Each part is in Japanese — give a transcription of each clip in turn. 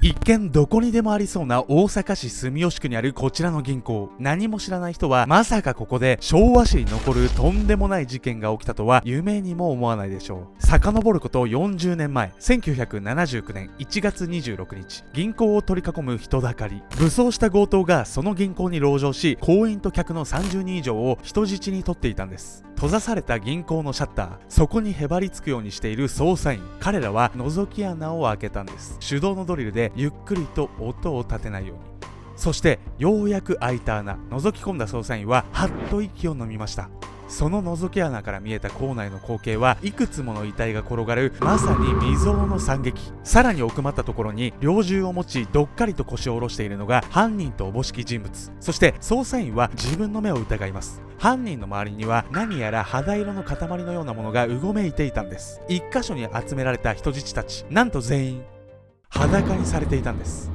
一見どこにでもありそうな大阪市住吉区にあるこちらの銀行、何も知らない人はまさかここで昭和史に残るとんでもない事件が起きたとは夢にも思わないでしょう。遡ること40年前、1979年1月26日、銀行を取り囲む人だかり。武装した強盗がその銀行に籠城し、行員と客の30人以上を人質に取っていたんです。閉ざされた銀行のシャッター、そこにへばりつくようにしている捜査員、彼らは覗き穴を開けたんです。手動のドリルでゆっくりと音を立てないように。そしてようやく開いた穴、覗き込んだ捜査員ははっと息を飲みました。その覗き穴から見えた構内の光景はいくつもの遺体が転がるまさに未曾有の惨劇。さらに奥まったところに猟銃を持ちどっかりと腰を下ろしているのが犯人とおぼしき人物。そして捜査員は自分の目を疑います。犯人の周りには何やら肌色の塊のようなものがうごめいていたんです。一箇所に集められた人質たち、なんと全員裸にされていたんです。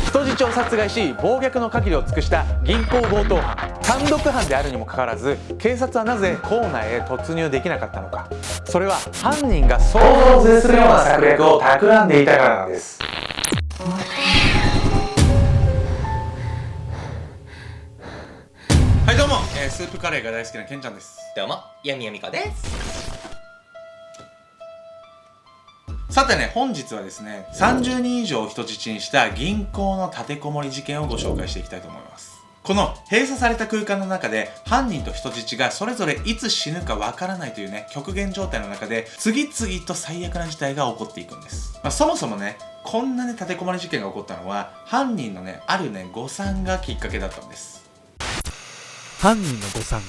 人質を殺害し暴虐の限りを尽くした銀行強盗犯、単独犯であるにもかかわらず警察はなぜ構内へ突入できなかったのか。それは犯人が想像を絶するような策略を企んでいたからなんです。はいどうも、スープカレーが大好きなケンちゃんです。どうも、闇やみかです。さてね、本日はですね、30人以上を人質にした銀行の立てこもり事件をご紹介していきたいと思います。この閉鎖された空間の中で犯人と人質がそれぞれいつ死ぬかわからないというね、極限状態の中で次々と最悪な事態が起こっていくんです。そもそもね、こんなね立てこもり事件が起こったのは犯人のね、あるね誤算がきっかけだったんです。犯人の誤算。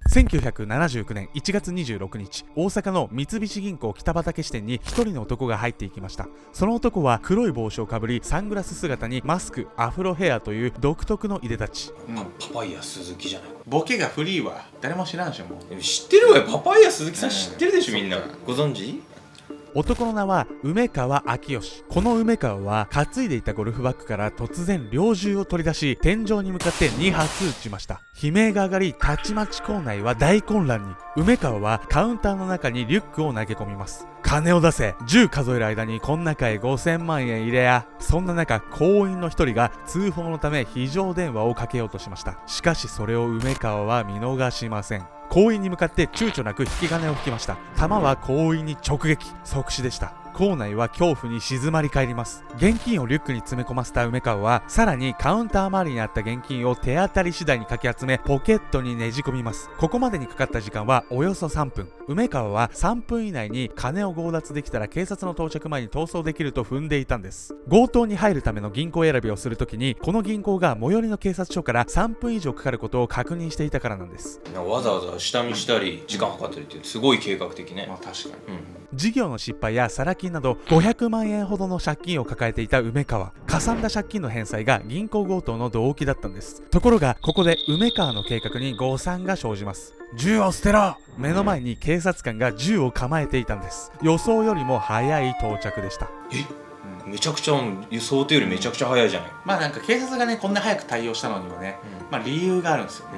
1979年1月26日、大阪の三菱銀行北畠支店に一人の男が入っていきました。その男は黒い帽子をかぶり、サングラス姿にマスク、アフロヘアという独特のいでたち。パパイヤ鈴木じゃない。ボケがフリーは誰も知らんでしょ。もう知ってるわよ。パパイヤ鈴木さん知ってるでしょ、みんな。ご存知？男の名は梅川明義。この梅川は担いでいたゴルフバッグから突然猟銃を取り出し、天井に向かって2発撃ちました。悲鳴が上がり、たちまち構内は大混乱に。梅川はカウンターの中にリュックを投げ込みます。金を出せ。10数える間にこん中へ5000万円入れや。そんな中、行員の一人が通報のため非常電話をかけようとしました。しかしそれを梅川は見逃しません。行員に向かって躊躇なく引き金を引きました。弾は行員に直撃、即死でした。構内は恐怖に静まり返ります。現金をリュックに詰め込ませた梅川は、さらにカウンター周りにあった現金を手当たり次第にかき集め、ポケットにねじ込みます。ここまでにかかった時間はおよそ3分。梅川は3分以内に金を強奪できたら警察の到着前に逃走できると踏んでいたんです。強盗に入るための銀行選びをするときに、この銀行が最寄りの警察署から3分以上かかることを確認していたからなんです。わざわざ下見したり時間計ったりってすごい計画的ね。確かに、事業の失敗やサラ金など500万円ほどの借金を抱えていた梅川。かさんだ借金の返済が銀行強盗の動機だったんです。ところがここで梅川の計画に誤算が生じます。銃を捨てろ。目の前に警察官が銃を構えていたんです。予想よりも早い到着でした。めちゃくちゃ想定よりめちゃくちゃ早いじゃない。なんか警察がねこんな早く対応したのにはね、理由があるんですよね。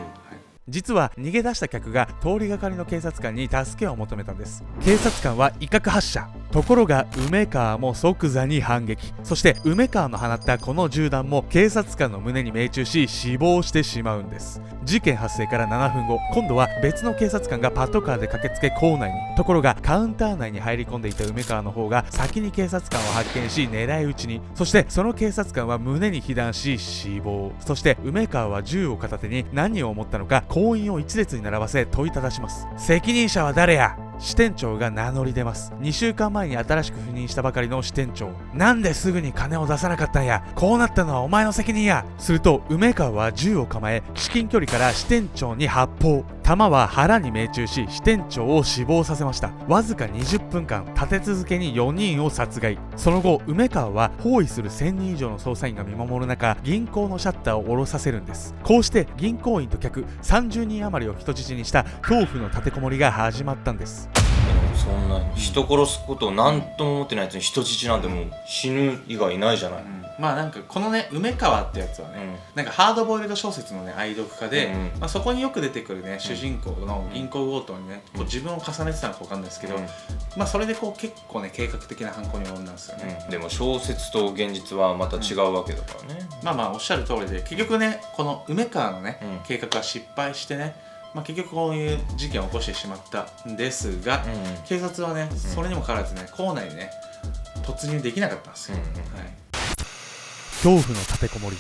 実は逃げ出した客が通りがかりの警察官に助けを求めたんです。警察官は威嚇発射。ところが梅川も即座に反撃。そして梅川の放ったこの銃弾も警察官の胸に命中し死亡してしまうんです。事件発生から7分後、今度は別の警察官がパトカーで駆けつけ構内に。ところがカウンター内に入り込んでいた梅川の方が先に警察官を発見し狙い撃ちに。そしてその警察官は胸に被弾し死亡。そして梅川は銃を片手に何を思ったのか行員を一列に並ばせ問いただします。責任者は誰や。支店長が名乗り出ます。2週間前に新しく赴任したばかりの支店長。なんですぐに金を出さなかったんや。こうなったのはお前の責任や。すると梅川は銃を構え、至近距離から支店長に発砲。弾は腹に命中し支店長を死亡させました。わずか20分間立て続けに4人を殺害。その後梅川は包囲する1000人以上の捜査員が見守る中、銀行のシャッターを下ろさせるんです。こうして銀行員と客30人余りを人質にした恐怖の立てこもりが始まったんです。そんな人殺すことを何とも思ってないやつに人質なんてもう死ぬ以外いないじゃない。まあなんかこのね梅川ってやつはね、なんかハードボイルド小説のね愛読家で、まあ、そこによく出てくるね主人公の銀行強盗にねこう自分を重ねてたのか分かんないですけど、まあそれでこう結構ね計画的な犯行に及んだんですよね。でも小説と現実はまた違うわけだからね。まあまあおっしゃる通りで、結局ねこの梅川のね、計画は失敗してね、まあ、結局こういう事件を起こしてしまったんですが、警察はねそれにもかかわらずね校内にね突入できなかったんですよ。恐怖の立てこもり。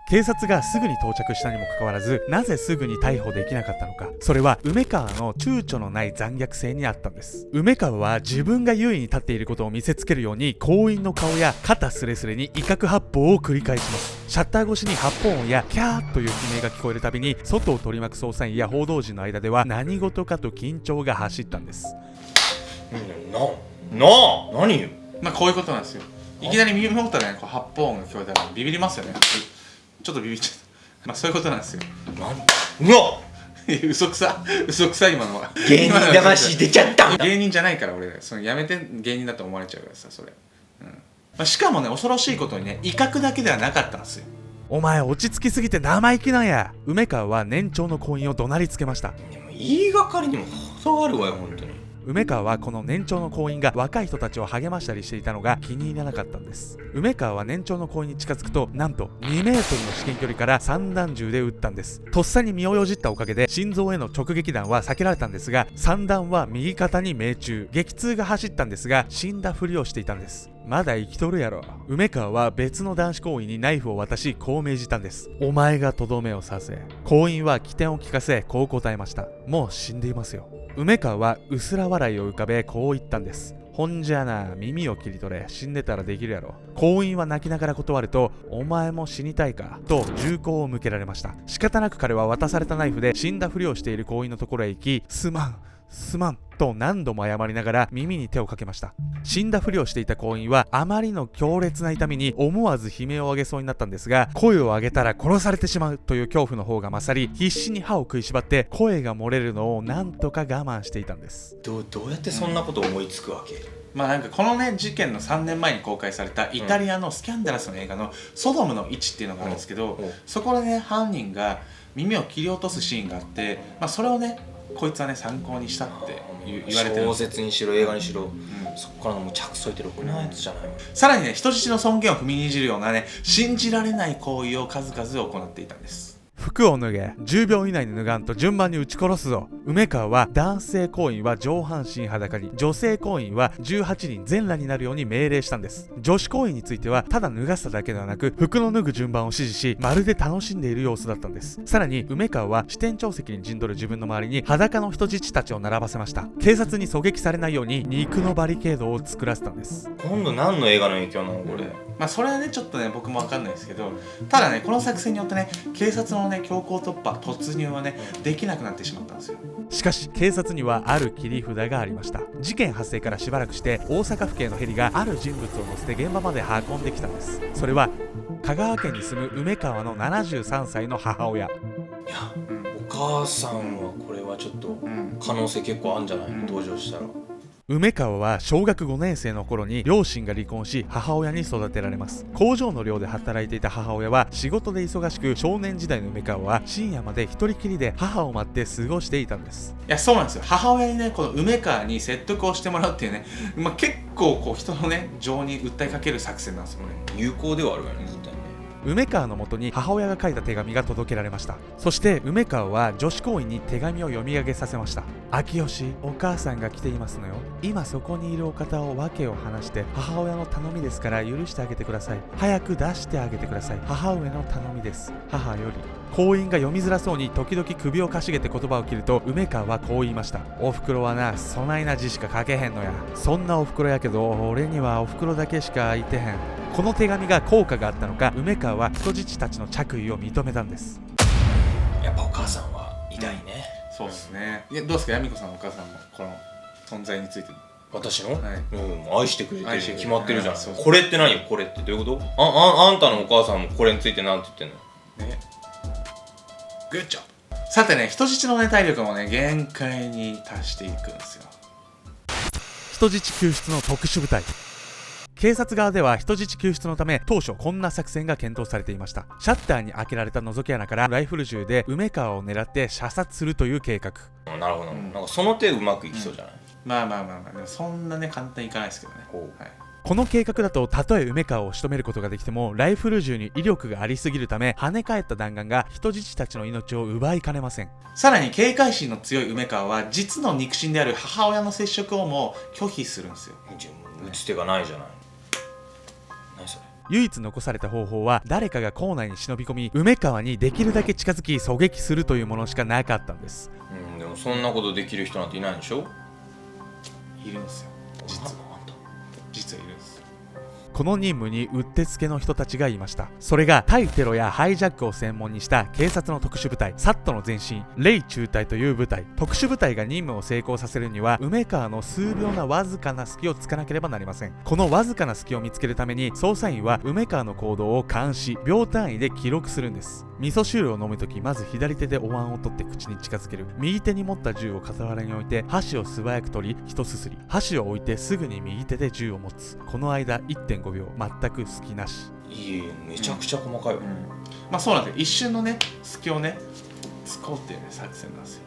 警察がすぐに到着したにもかかわらず、なぜすぐに逮捕できなかったのか。それは梅川の躊躇のない残虐性にあったんです。梅川は自分が優位に立っていることを見せつけるように、行員の顔や肩スレスレに威嚇発砲を繰り返します。シャッター越しに発砲音やキャーという悲鳴が聞こえるたびに、外を取り巻く捜査員や報道陣の間では何事かと緊張が走ったんです。何よ。まあこういうことなんですよ。いきなり耳元でねこう発砲音が聞こえたらビビりますよね。ちょっとビビっちゃった。まあそういうことなんですよ。うわ嘘くさ今のは。芸人魂出ちゃった。芸人じゃないから俺そのやめて芸人だと思われちゃうからさそれ。まあ、しかもね恐ろしいことにね威嚇だけではなかったんですよ。お前落ち着きすぎて生意気なんや。梅川は年長の行員を怒鳴りつけました。でも言いがかりにも程があるわよ本当に。梅川はこの年長の行員が若い人たちを励ましたりしていたのが気に入らなかったんです。梅川は年長の行員に近づくとなんと2メートルの至近距離から散弾銃で撃ったんです。とっさに身をよじったおかげで心臓への直撃弾は避けられたんですが、散弾は右肩に命中。激痛が走ったんですが死んだふりをしていたんです。まだ生きとるやろ。梅川は別の男子行員にナイフを渡しこう命じたんです。お前がとどめを刺せ。行員は機転を利かせこう答えました。もう死んでいますよ。梅川は薄ら笑いを浮かべこう言ったんです。ほんじゃな、耳を切り取れ。死んでたらできるやろ。行員は泣きながら断ると、お前も死にたいかと銃口を向けられました。仕方なく彼は渡されたナイフで死んだふりをしている行員のところへ行き、すまんと何度も謝りながら耳に手をかけました。死んだふりをしていた行員はあまりの強烈な痛みに思わず悲鳴を上げそうになったんですが、声を上げたら殺されてしまうという恐怖の方が勝り、必死に歯を食いしばって声が漏れるのをなんとか我慢していたんです。どうやってそんなこと思いつくわけ？まあなんかこのね事件の3年前に公開されたイタリアのスキャンダラスの映画のソドムの位置っていうのがあるんですけど、そこでね犯人が耳を切り落とすシーンがあって、まあそれをねこいつはね参考にしたって言われてる。小説にしろ映画にしろ、そこからのもう着想いてろくなやつじゃない。さらにね人質の尊厳を踏みにじるようなね信じられない行為を数々行っていたんです。服を脱げ、10秒以内に脱がんと順番に撃ち殺すぞ。梅川は男性行員は上半身裸に、女性行員は18人全裸になるように命令したんです。女子行員についてはただ脱がせただけではなく服の脱ぐ順番を指示し、まるで楽しんでいる様子だったんです。さらに梅川は支店長席に陣取る自分の周りに裸の人質たちを並ばせました。警察に狙撃されないように肉のバリケードを作らせたんです。今度何の映画の影響なのこれ？まあそれはねちょっとね僕も分かんないですけど、ただねこの作戦によってね警察のね強行突破突入はねできなくなってしまったんですよ。しかし警察にはある切り札がありました。事件発生からしばらくして大阪府警のヘリがある人物を乗せて現場まで運んできたんです。それは香川県に住む梅川の73歳の母親。いや、お母さんはこれはちょっと可能性結構あるんじゃないの、登場したら。梅川は小学5年生の頃に両親が離婚し母親に育てられます。工場の寮で働いていた母親は仕事で忙しく、少年時代の梅川は深夜まで一人きりで母を待って過ごしていたんです。いやそうなんですよ。母親にねこの梅川に説得をしてもらうっていうね、結構こう人のね情に訴えかける作戦なんですよね。有効ではあるよね絶対ね。梅川のもとに母親が書いた手紙が届けられました。そして梅川は女子行員に手紙を読み上げさせました。秋吉、お母さんが来ていますのよ。今そこにいるお方を訳を話して母親の頼みですから許してあげてください。早く出してあげてください。母上の頼みです。母より。行員が読みづらそうに時々首をかしげて言葉を切ると、梅川はこう言いました。おふくろはな、そないな字しか書けへんのや。そんなおふくろやけど俺にはおふくろだけしかいてへん。この手紙が効果があったのか、梅川は人質たちの着衣を認めたんです。やっぱお母さんは偉大ね。そうですね。どうですか、やみこさんのお母さんもこの存在について。私の、はい、愛してくれてる決まってるじゃん。これって何よ、これってどういうこと？あんたのお母さんもこれについて何て言ってんの？ね。グッジョブ。さてね、人質のね体力もね限界に達していくんですよ。人質救出の特殊部隊。警察側では人質救出のため当初こんな作戦が検討されていました。シャッターに開けられた覗き穴からライフル銃で梅川を狙って射殺するという計画。なるほど、なんかその手うまくいきそうじゃない？まあでもそんなね簡単にいかないですけどね。はい、この計画だとたとえ梅川を仕留めることができてもライフル銃に威力がありすぎるため跳ね返った弾丸が人質たちの命を奪いかねません。さらに警戒心の強い梅川は実の肉親である母親の接触をも拒否するんですよ。打つ手がないじゃない。何それ。唯一残された方法は誰かが校内に忍び込み梅川にできるだけ近づき狙撃するというものしかなかったんです。でもそんなことできる人なんていないでしょ。いるんですよ。実はいるんです。この任務にうってつけの人たちがいました。それが対テロやハイジャックを専門にした警察の特殊部隊サットの前身レイ中隊という部隊。特殊部隊が任務を成功させるには梅川の数秒なわずかな隙をつかなければなりません。このわずかな隙を見つけるために捜査員は梅川の行動を監視秒単位で記録するんです。味噌汁を飲むときまず左手でお椀を取って口に近づける。右手に持った銃を傍らに置いて箸を素早く取り一すすり。箸を置いてすぐに右手で銃を持つ。この間 1.5 秒全く隙なし。いい、めちゃくちゃ細かいわ。まあそうなんですよ。一瞬のね隙をね使おうっていうね作戦なんですよ。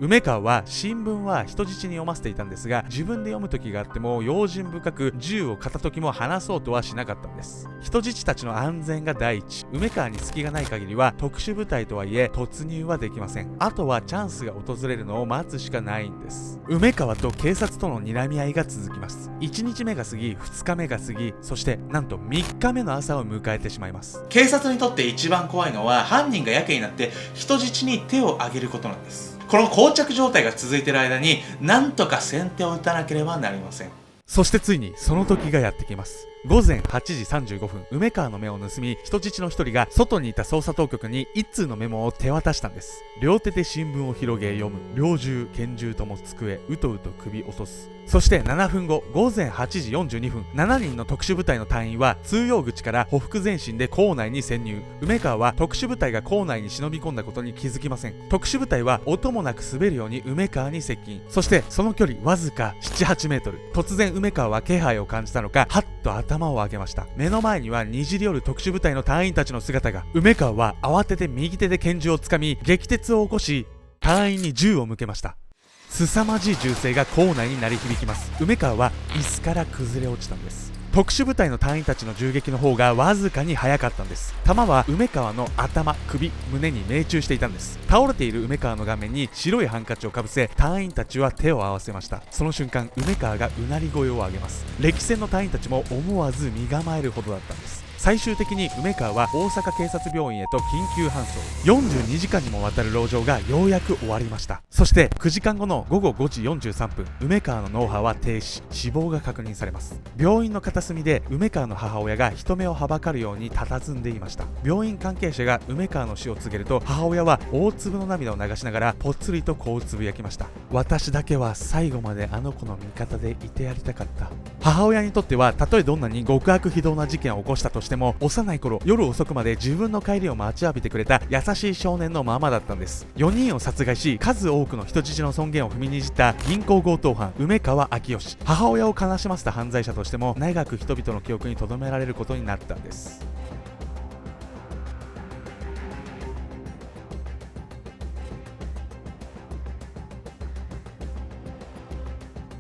梅川は新聞は人質に読ませていたんですが自分で読む時があっても用心深く銃を片時も離そうとはしなかったんです。人質たちの安全が第一。梅川に隙がない限りは特殊部隊とはいえ突入はできません。あとはチャンスが訪れるのを待つしかないんです。梅川と警察との睨み合いが続きます。1日目が過ぎ2日目が過ぎそしてなんと3日目の朝を迎えてしまいます。警察にとって一番怖いのは犯人がやけになって人質に手を挙げることなんです。この膠着状態が続いている間になんとか先手を打たなければなりません。そしてついにその時がやってきます。午前8時35分梅川の目を盗み人質の一人が外にいた捜査当局に一通のメモを手渡したんです。両手で新聞を広げ読む。猟銃拳銃とも机うとうと首落とす。そして7分後午前8時42分7人の特殊部隊の隊員は通用口からほふ前進で校内に潜入。梅川は特殊部隊が校内に忍び込んだことに気づきません。特殊部隊は音もなく滑るように梅川に接近。そしてその距離わずか 7,8 メートル。突然梅川は気配を感じたのかはっと頭を上げました。目の前にはにじり寄る特殊部隊の隊員たちの姿が。梅川は慌てて右手で拳銃をつかみ激鉄を起こし隊員に銃を向けました。凄まじい銃声が校内に鳴り響きます。梅川は椅子から崩れ落ちたんです。特殊部隊の隊員たちの銃撃の方がわずかに早かったんです。弾は梅川の頭、首、胸に命中していたんです。倒れている梅川の顔面に白いハンカチをかぶせ隊員たちは手を合わせました。その瞬間梅川がうなり声を上げます。歴戦の隊員たちも思わず身構えるほどだったんです。最終的に梅川は大阪警察病院へと緊急搬送。42時間にもわたる籠城がようやく終わりました。そして9時間後の午後5時43分梅川の脳波は停止、死亡が確認されます。病院の片隅で梅川の母親が人目をはばかるように佇んでいました。病院関係者が梅川の死を告げると母親は大粒の涙を流しながらぽつりとこうつぶやきました。私だけは最後まであの子の味方でいてやりたかった。母親にとってはたとえどんなに極悪非道な事件を起こしたとしても幼い頃夜遅くまで自分の帰りを待ちわびてくれた優しい少年のままだったんです。4人を殺害し数多くの人質の尊厳を踏みにじった銀行強盗犯梅川明義。母親を悲しませた犯罪者としても長く人々の記憶に留められることになったんです。